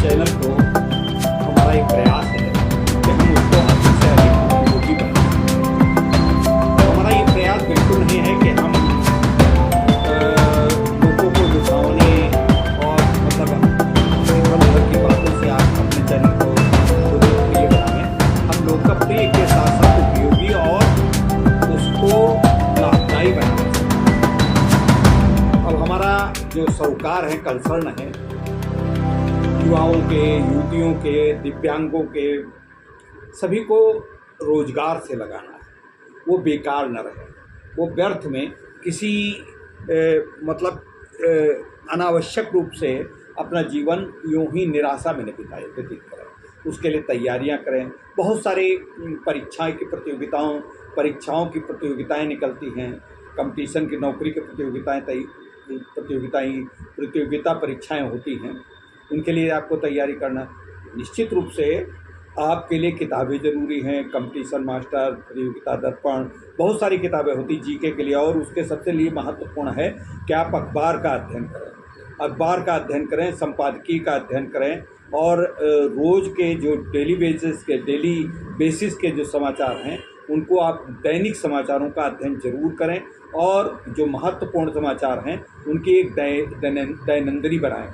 Channel को हमारा एक प्रयास है कि हम उसको अधिक से अधिक उपयोगी बनाएं। हमारा ये प्रयास बिल्कुल नहीं है कि हम लोगों को दिखाने और मतलब इधर उधर की बातों से आप अपने चैनल को लोकप्रिय बनाएं। हम लोकप्रिय के साथ साथ उपयोगी और उसको लाभदायी बनाना चाहते हैं। अब हमारा जो सरोकार है, कंसर्न है युवाओं के, युवतियों के, दिव्यांगों के, सभी को रोजगार से लगाना है। वो बेकार न रहे, वो व्यर्थ में किसी अनावश्यक रूप से अपना जीवन यूं ही निराशा में न व्यतीत करें। उसके लिए तैयारियां करें। बहुत सारी परीक्षाओं की प्रतियोगिताएं निकलती हैं, कंपटीशन की, नौकरी की प्रतियोगिता परीक्षाएं होती हैं। उनके लिए आपको तैयारी करना, निश्चित रूप से आपके लिए किताबें ज़रूरी हैं। कंपटीशन मास्टर, प्रतियोगिता दर्पण, बहुत सारी किताबें होती जीके के लिए। और उसके सबसे लिए महत्वपूर्ण है कि आप अखबार का अध्ययन करें, संपादकीय का अध्ययन करें और रोज़ के जो डेली बेसिस के जो समाचार हैं उनको आप दैनिक समाचारों का अध्ययन जरूर करें। और जो महत्वपूर्ण समाचार हैं उनकी एक दैनंदिनी बनाएं,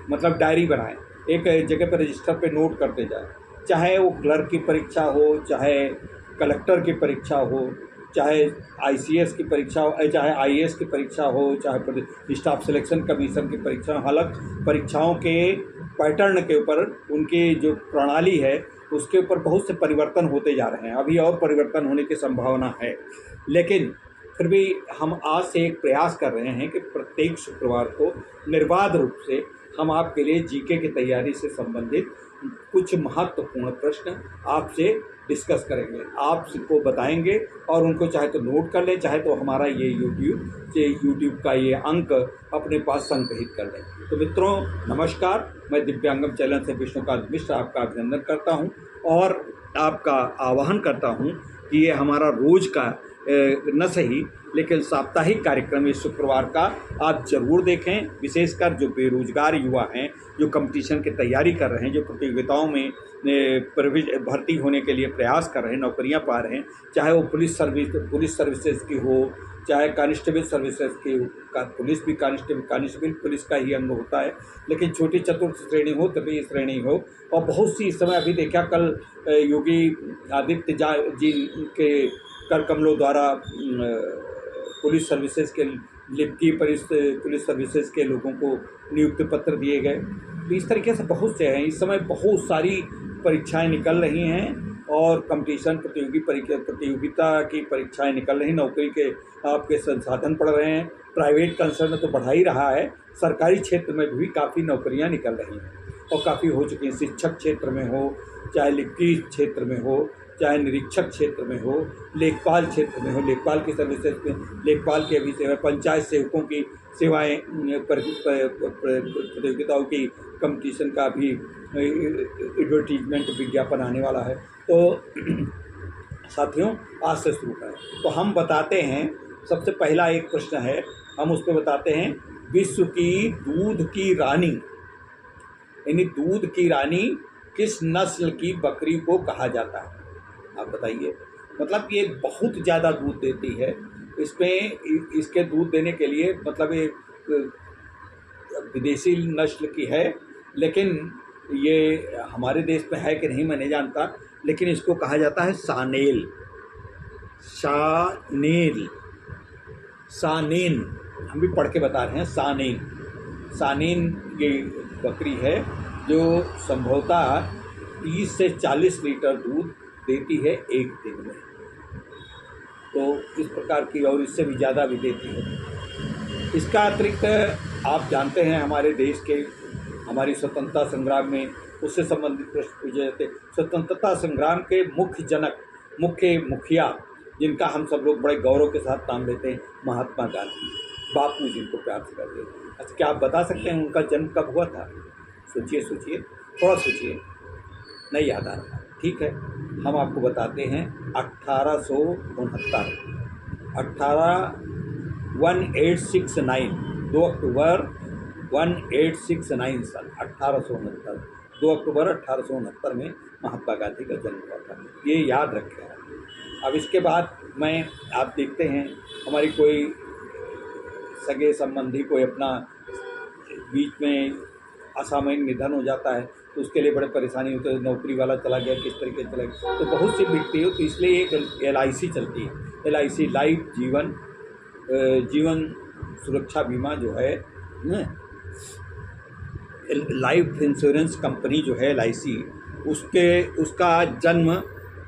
मतलब डायरी बनाएं, एक जगह पर रजिस्टर पे नोट करते जाएं। चाहे वो क्लर्क की परीक्षा हो, चाहे कलेक्टर की परीक्षा हो, चाहे ICS की परीक्षा हो, चाहे IAS की परीक्षा हो, चाहे स्टाफ सिलेक्शन कमीशन की परीक्षा हो। हालांकि परीक्षाओं के पैटर्न के ऊपर, उनकी जो प्रणाली है उसके ऊपर बहुत से परिवर्तन होते जा रहे हैं। अभी और परिवर्तन होने की संभावना है, लेकिन फिर भी हम आज से एक प्रयास कर रहे हैं कि प्रत्येक शुक्रवार को निर्बाध रूप से हम आपके लिए जीके की तैयारी से संबंधित कुछ महत्वपूर्ण प्रश्न आपसे डिस्कस करेंगे, आपको बताएंगे और उनको चाहे तो नोट कर लें, चाहे तो हमारा ये यूट्यूब का ये अंक अपने पास संग्रहित कर लें। तो मित्रों नमस्कार, मैं दिव्यांगम चैनल से विष्णुकांत मिश्र आपका अभिनंदन करता हूं और आपका आह्वान करता हूं कि ये हमारा रोज़ का न सही लेकिन साप्ताहिक कार्यक्रम इस शुक्रवार का आप जरूर देखें। विशेषकर जो बेरोजगार युवा हैं, जो कंपटीशन की तैयारी कर रहे हैं, जो प्रतियोगिताओं में भर्ती होने के लिए प्रयास कर रहे हैं, नौकरियां पा रहे हैं, चाहे वो पुलिस सर्विसेज की हो, चाहे कांस्टेबल सर्विसेज की, कांस्टेबल पुलिस का ही अंग होता है, लेकिन छोटी चतुर्थ श्रेणी हो, तृतीय श्रेणी हो। और बहुत सी इस समय अभी देखा, कल योगी आदित्य जी के कर कमलों द्वारा पुलिस सर्विसेज के लिप्टी पुलिस सर्विसेज के लोगों को नियुक्ति पत्र दिए गए। तो इस तरीके से बहुत से हैं। इस समय बहुत सारी परीक्षाएं निकल रही हैं और कंपटीशन प्रतियोगिता की परीक्षाएं निकल रही हैं। नौकरी के आपके संसाधन पड़ रहे हैं। प्राइवेट कंसर्न तो बढ़ा ही रहा है, सरकारी क्षेत्र में भी काफ़ी नौकरियां निकल रही हैं और काफ़ी हो चुकी हैं। शिक्षक क्षेत्र में हो, चाहे लिप्टी क्षेत्र में हो, चाहे निरीक्षक क्षेत्र में हो, लेखपाल क्षेत्र में हो, लेखपाल की सर्विसेज में, लेखपाल की अभी सेवा, पंचायत सेवकों की सेवाएं, प्रतियोगिताओं की कंपटीशन का भी एडवर्टीजमेंट विज्ञापन आने वाला है। तो साथियों आज से शुरू करें। तो हम बताते हैं, सबसे पहला एक प्रश्न है, हम उस पर बताते हैं विश्व की दूध की रानी, यानी दूध की रानी किस नस्ल की बकरी को कहा जाता है? आप बताइए। मतलब ये बहुत ज़्यादा दूध देती है। इसके दूध देने के लिए मतलब एक विदेशी नस्ल की है, लेकिन ये हमारे देश में है कि नहीं मैं नहीं जानता, लेकिन इसको कहा जाता है सानेन। हम भी पढ़ के बता रहे हैं, सानेन ये बकरी है जो संभवतः 30 से 40 लीटर दूध देती है एक दिन में। तो इस प्रकार की, और इससे भी ज़्यादा भी देती है। इसका अतिरिक्त आप जानते हैं हमारे देश के, हमारी स्वतंत्रता संग्राम में उससे संबंधित प्रश्न पूछे जाते। स्वतंत्रता संग्राम के मुख्य मुखिया जिनका हम सब लोग बड़े गौरव के साथ नाम लेते हैं, महात्मा गांधी, बापू जिनको प्यार से कहते हैं। अच्छा, क्या आप बता सकते हैं उनका जन्म कब हुआ था? सोचिए, थोड़ा सोचिए, नहीं याद आ रहा। ठीक है, हम आपको बताते हैं 1869, 1869, 2 अक्टूबर 1869 सन 1869। 2 अक्टूबर 1869 में महात्मा गांधी का जन्म हुआ था। ये याद रखें आप। अब इसके बाद आप देखते हैं हमारी कोई सगे संबंधी कोई अपना बीच में असामयिक निधन हो जाता है तो उसके लिए बड़े परेशानी होती है, नौकरी वाला चला गया, किस तरीके से चला गया, तो बहुत सी बिकती है। तो इसलिए एक LIC चलती है, LIC लाइफ जीवन सुरक्षा बीमा जो है, लाइफ इंश्योरेंस कंपनी जो है LIC, उसका जन्म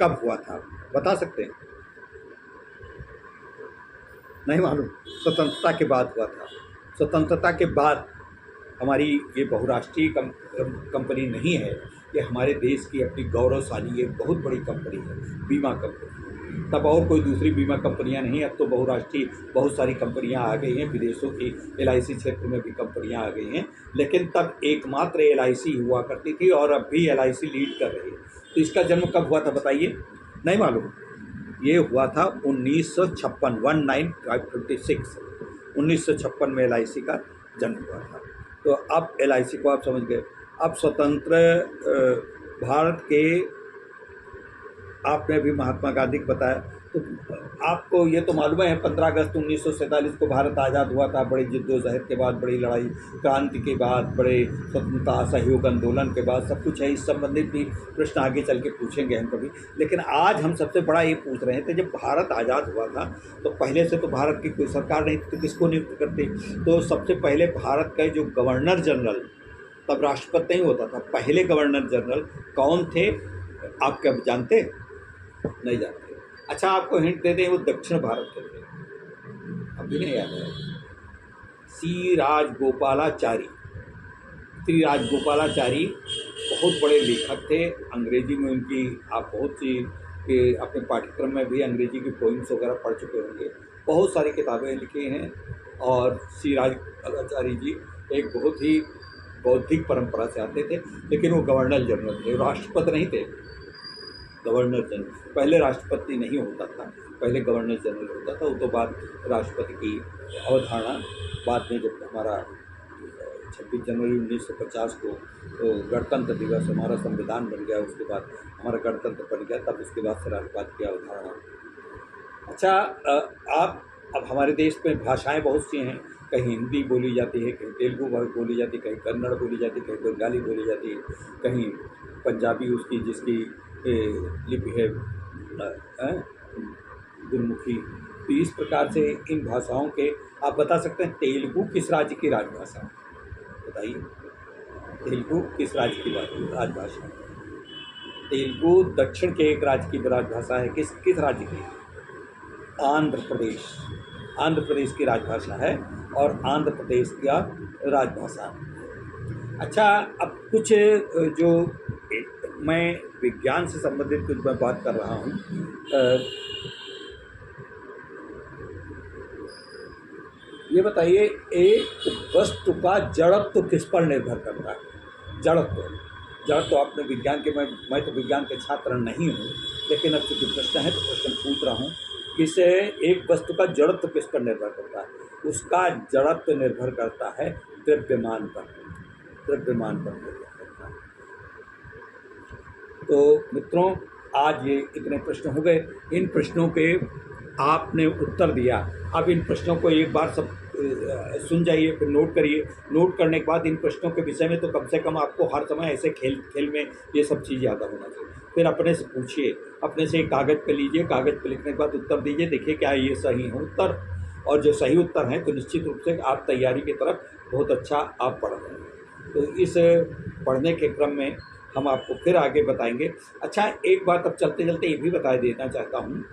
कब हुआ था बता सकते हैं? नहीं मालूम? स्वतंत्रता के बाद हुआ था। स्वतंत्रता के बाद हमारी ये बहुराष्ट्रीय कंपनी नहीं है, ये हमारे देश की अपनी गौरवशाली एक बहुत बड़ी कंपनी है, बीमा कंपनी। तब और कोई दूसरी बीमा कंपनियां नहीं, अब तो बहुराष्ट्रीय बहुत सारी कंपनियां आ गई हैं, विदेशों की LIC क्षेत्र में भी कंपनियां आ गई हैं, लेकिन तब एकमात्र LIC हुआ करती थी और अब भी LIC लीड कर रही है। तो इसका जन्म कब हुआ था बताइए? नहीं मालूम? ये हुआ था 1956, 1956 में LIC का जन्म हुआ था। तो अब LIC को आप समझ गए। अब स्वतंत्र भारत के, आपने भी महात्मा गांधी को बताया, तो आपको ये तो मालूम है 15 अगस्त 1947 को भारत आज़ाद हुआ था, बड़ी जिद्दोजहद के बाद, बड़ी लड़ाई क्रांति के बाद, बड़े स्वतंत्रता सहयोग आंदोलन के बाद, सब कुछ है। इस संबंधित भी प्रश्न आगे चल के पूछेंगे हम कभी। लेकिन आज हम सबसे बड़ा ये पूछ रहे थे, जब भारत आज़ाद हुआ था तो पहले से तो भारत की कोई सरकार नहीं थी, तो किसको नियुक्त करते? तो सबसे पहले भारत का जो गवर्नर जनरल, तब राष्ट्रपति नहीं होता था, पहले गवर्नर जनरल कौन थे आप क्या जानते? नहीं जानते? अच्छा, आपको हिंट दे दें, वो दक्षिण भारत के थे, अभी नहीं याद है। श्री राजगोपालाचारी बहुत बड़े लेखक थे। अंग्रेजी में उनकी आप बहुत सी अपने पाठ्यक्रम में भी अंग्रेजी की पोइम्स वगैरह पढ़ चुके होंगे, बहुत सारी किताबें लिखी हैं। और श्री राजगोपालाचारी जी एक बहुत ही बौद्धिक परंपरा से आते थे, लेकिन वो गवर्नर जनरल थे, राष्ट्रपति नहीं थे, गवर्नर जनरल। पहले राष्ट्रपति नहीं होता था, पहले गवर्नर जनरल होता था। वो तो बाद राष्ट्रपति की अवधारणा बाद में, जब हमारा 26 जनवरी 1950 को तो गणतंत्र दिवस हमारा संविधान बन गया, उसके बाद हमारा गणतंत्र बन गया, तब उसके बाद से राष्ट्रपति की अवधारणा। अच्छा, आप अब हमारे देश में भाषाएं बहुत सी हैं, कहीं हिंदी बोली जाती है, कहीं तेलुगु बोली जाती है, कहीं कन्नड़ बोली जाती है, कहीं बंगाली बोली जाती है, कहीं पंजाबी उसकी जिसकी लिपि है गुरमुखी। तो इस प्रकार से इन भाषाओं के आप बता सकते हैं तेलुगु किस राज्य की राजभाषा है? बताइए, तेलुगु किस राज्य की राजभाषा? तेलुगु दक्षिण के एक राज्य की राजभाषा है। किस राज्य की? आंध्र प्रदेश। आंध्र प्रदेश की राजभाषा है और आंध्र प्रदेश का राजभाषा। अच्छा, अब कुछ जो मैं विज्ञान से संबंधित कुछ मैं बात कर रहा हूँ। ये बताइए, एक वस्तु का जड़त्व किस पर निर्भर करता है? जड़त्व आपने विज्ञान के, मैं तो विज्ञान के छात्र नहीं हूँ, लेकिन अब चूँकि प्रश्न है तो प्रश्न पूछ रहा हूँ कि एक वस्तु का जड़त्व किस पर निर्भर करता है? उसका जड़त्व निर्भर करता है द्रव्यमान पर निर्भर करता है। तो मित्रों, आज ये इतने प्रश्न हो गए। इन प्रश्नों के आपने उत्तर दिया। अब इन प्रश्नों को एक बार सब सुन जाइए, फिर नोट करिए। नोट करने के बाद इन प्रश्नों के विषय में तो कम से कम आपको हर समय ऐसे खेल में ये सब चीज़ याद होना चाहिए। फिर अपने से पूछिए, अपने से कागज़ पे लीजिए, कागज़ पे लिखने के बाद उत्तर दीजिए, देखिए क्या ये सही है उत्तर। और जो सही उत्तर है तो निश्चित रूप से आप तैयारी की तरफ बहुत अच्छा आप पढ़ रहे हैं। तो इस पढ़ने के क्रम में हम आपको फिर आगे बताएंगे। अच्छा, एक बात अब चलते चलते ये भी बता देना चाहता हूँ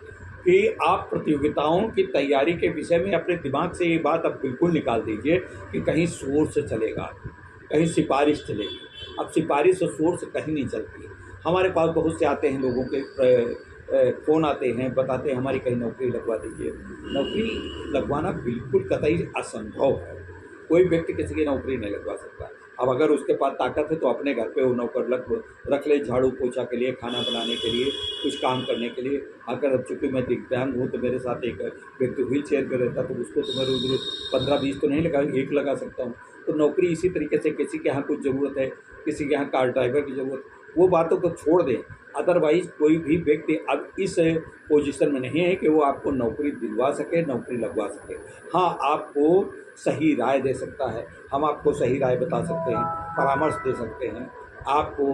कि आप प्रतियोगिताओं की तैयारी के विषय में अपने दिमाग से ये बात अब बिल्कुल निकाल दीजिए कि कहीं सोर्स चलेगा, कहीं सिफारिश चलेगी। अब सिफारिश और सोर्स कहीं नहीं चलती। हमारे पास बहुत से आते हैं, लोगों के फ़ोन आते हैं, बताते हैं हमारी कहीं नौकरी लगवा दीजिए। नौकरी लगवाना बिल्कुल कतई असंभव है। कोई व्यक्ति किसी की नौकरी नहीं लगवा सकता। अब अगर उसके पास ताकत है तो अपने घर पे वो नौकर रख ले, झाड़ू पोछा के लिए, खाना बनाने के लिए, कुछ काम करने के लिए। अगर अब चूँकि मैं दिव्यांग हूँ तो मेरे साथ एक व्यक्ति व्हील चेयर पर रहता, तो उसको तो मैं रोज 15-20 तो नहीं लगा, 1 लगा सकता हूँ। तो नौकरी इसी तरीके से, किसी के यहाँ कुछ ज़रूरत है किसी के यहाँ कार ड्राइवर की ज़रूरत, वो बातों को छोड़ दें। अदरवाइज़ कोई भी व्यक्ति अब इस पोजीशन में नहीं है कि वो आपको नौकरी दिलवा सके, नौकरी लगवा सके। हाँ, आपको सही राय दे सकता है, हम आपको सही राय बता सकते हैं, परामर्श दे सकते हैं, आपको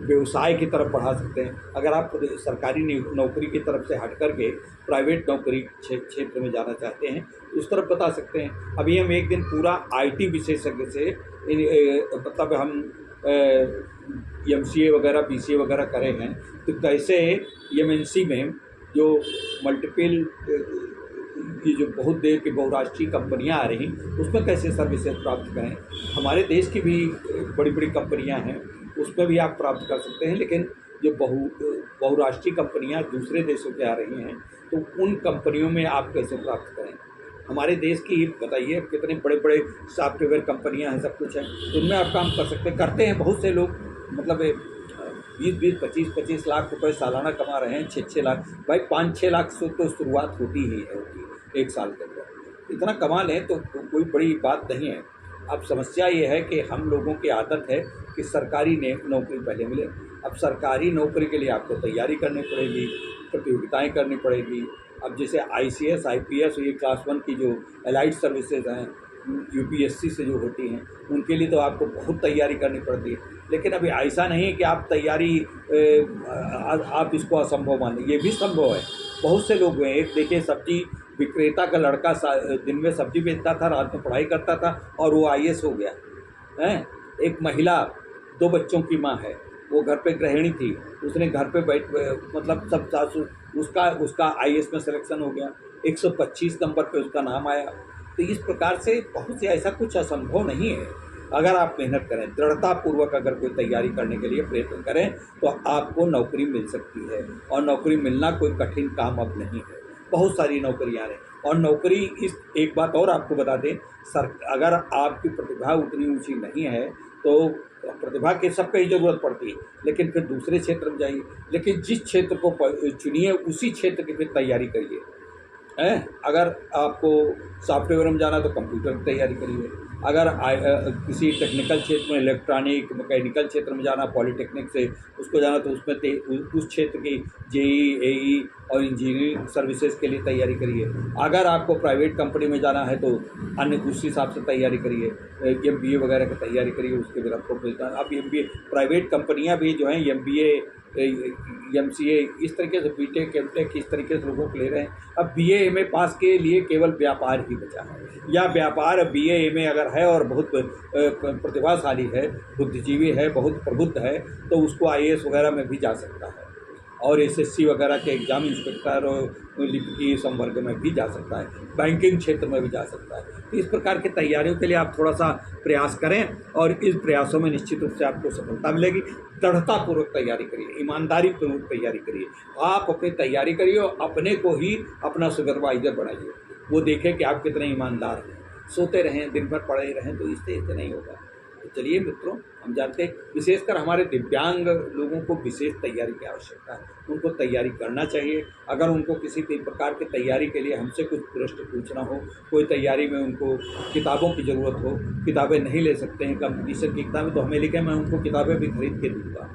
व्यवसाय की तरफ बढ़ा सकते हैं। अगर आप सरकारी नौकरी की तरफ से हट कर के प्राइवेट नौकरी क्षेत्र में जाना चाहते हैं, उस तरफ बता सकते हैं। अभी हम एक दिन पूरा आईटी विशेषज्ञ से मतलब हम एमसीए वगैरह बीसीए वगैरह करे हैं, तो कैसे एमएनसी में जो मल्टीपल की जो बहुत देर की बहुराष्ट्रीय कंपनियां आ रही, उसमें कैसे सर्विसेज प्राप्त करें। हमारे देश की भी बड़ी बड़ी कंपनियां हैं, उसमें भी आप प्राप्त कर सकते हैं। लेकिन जो बहुराष्ट्रीय कंपनियां दूसरे देशों से आ रही हैं, तो उन कंपनियों में आप कैसे प्राप्त करें। हमारे देश की बताइए कितने बड़े बड़े सॉफ्टवेयर कंपनियां हैं, सब कुछ है, उनमें आप काम कर सकते करते हैं। बहुत से लोग मतलब 20-20, 25-25 लाख रुपए सालाना कमा रहे हैं, 6-6 लाख। भाई 5-6 लाख से तो शुरुआत होती ही है एक साल के अंदर। इतना कमा लें तो कोई बड़ी बात नहीं है। अब समस्या ये है कि हम लोगों की आदत है कि सरकारी नौकरी पहले मिले। अब सरकारी नौकरी के लिए आपको तैयारी करनी पड़ेगी, प्रतियोगिताएं करनी पड़ेगी। अब जैसे आईसीएस, आईपीएस, ये क्लास 1 की जो एलाइड सर्विसेज हैं, यूपीएससी से जो होती हैं, उनके लिए तो आपको बहुत तैयारी करनी पड़ती है। लेकिन अभी ऐसा नहीं है कि आप तैयारी आप इसको असंभव मान लें, ये भी संभव है। बहुत से लोग हैं, एक देखिए सब्जी विक्रेता का लड़का दिन में सब्जी बेचता था, रात में पढ़ाई करता था और वो आईएएस हो गया है। एक महिला 2 बच्चों की माँ है, वो घर पे गृहिणी थी, उसने घर पे मतलब सब सासू उसका आईएएस में सिलेक्शन हो गया, 125 नंबर पे उसका नाम आया। तो इस प्रकार से बहुत से ऐसा कुछ असंभव नहीं है। अगर आप मेहनत करें, दृढ़तापूर्वक अगर कोई तैयारी करने के लिए प्रयत्न करें, तो आपको नौकरी मिल सकती है। और नौकरी मिलना कोई कठिन काम अब नहीं है, बहुत सारी नौकरियाँ हैं। और नौकरी एक बात और आपको बता दें, अगर आपकी प्रतिभा उतनी ऊंची नहीं है तो प्रतिभा की सबकी ज़रूरत पड़ती है, लेकिन फिर दूसरे क्षेत्र में जाइए। लेकिन जिस क्षेत्र को चुनिए उसी क्षेत्र की फिर तैयारी करिए। अगर आपको सॉफ्टवेयर में जाना तो कंप्यूटर की तैयारी करिए। अगर किसी टेक्निकल क्षेत्र में, इलेक्ट्रॉनिक मैकेनिकल क्षेत्र में जाना, पॉलिटेक्निक से उसको जाना, तो उसमें उस क्षेत्र की जेई, एई और इंजीनियरिंग सर्विसेज के लिए तैयारी करिए। अगर आपको प्राइवेट कंपनी में जाना है तो अन्य उस हिसाब से तैयारी करिए, एमबीए वगैरह की तैयारी करिए। उसके बाद आपको मिलता है। अब एमबीए प्राइवेट कंपनियां भी जो हैं एमबीए, एमसीए, इस तरीके से बीटेक, एमटेक इस तरीके से लोगों को ले रहे हैं। अब बीए एमए पास के लिए केवल व्यापार ही बचा है, या व्यापार बीए एमए अगर है और बहुत प्रतिभाशाली है, बुद्धिजीवी है, बहुत प्रबुद्ध है, तो उसको आईएएस वगैरह में भी जा सकता है और एसएससी वगैरह के एग्जाम, इंस्पेक्टर और लिपिकीय संवर्ग में भी जा सकता है, बैंकिंग क्षेत्र में भी जा सकता है। तो इस प्रकार की तैयारियों के लिए आप थोड़ा सा प्रयास करें और इस प्रयासों में निश्चित रूप से आपको सफलता मिलेगी। दृढ़तापूर्वक तैयारी करिए, ईमानदारी पूर्वक तैयारी करिए। आप अपनी तैयारी करिए और अपने को ही अपना सुपरवाइजर बनाइए, वो देखें कि आप कितने ईमानदार हैं। सोते रहें, दिन भर पढ़े रहें तो इससे नहीं होगा। तो चलिए मित्रों, हम जानते हैं विशेषकर हमारे दिव्यांग लोगों को विशेष तैयारी की आवश्यकता है, उनको तैयारी करना चाहिए। अगर उनको किसी भी प्रकार की तैयारी के लिए हमसे कुछ प्रश्न पूछना हो, कोई तैयारी में उनको किताबों की ज़रूरत हो, किताबें नहीं ले सकते हैं कंपटीशन की किताबें, तो हमें लिखें, मैं उनको किताबें भी खरीद के दूँगा,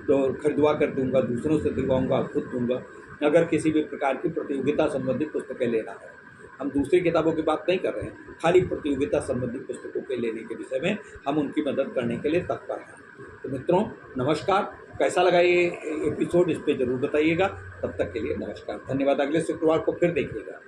तो खरीदवा कर दूँगा, दूसरों से दिलवाऊँगा, खुद दूँगा। अगर किसी भी प्रकार की प्रतियोगिता संबंधित पुस्तकें लेना है, हम दूसरी किताबों की बात नहीं कर रहे हैं, खाली प्रतियोगिता संबंधी पुस्तकों के लेने के विषय में हम उनकी मदद करने के लिए तत्पर हैं। तो मित्रों नमस्कार, कैसा लगा ये एपिसोड इस पर ज़रूर बताइएगा। तब तक के लिए नमस्कार, धन्यवाद। अगले शुक्रवार को फिर देखिएगा।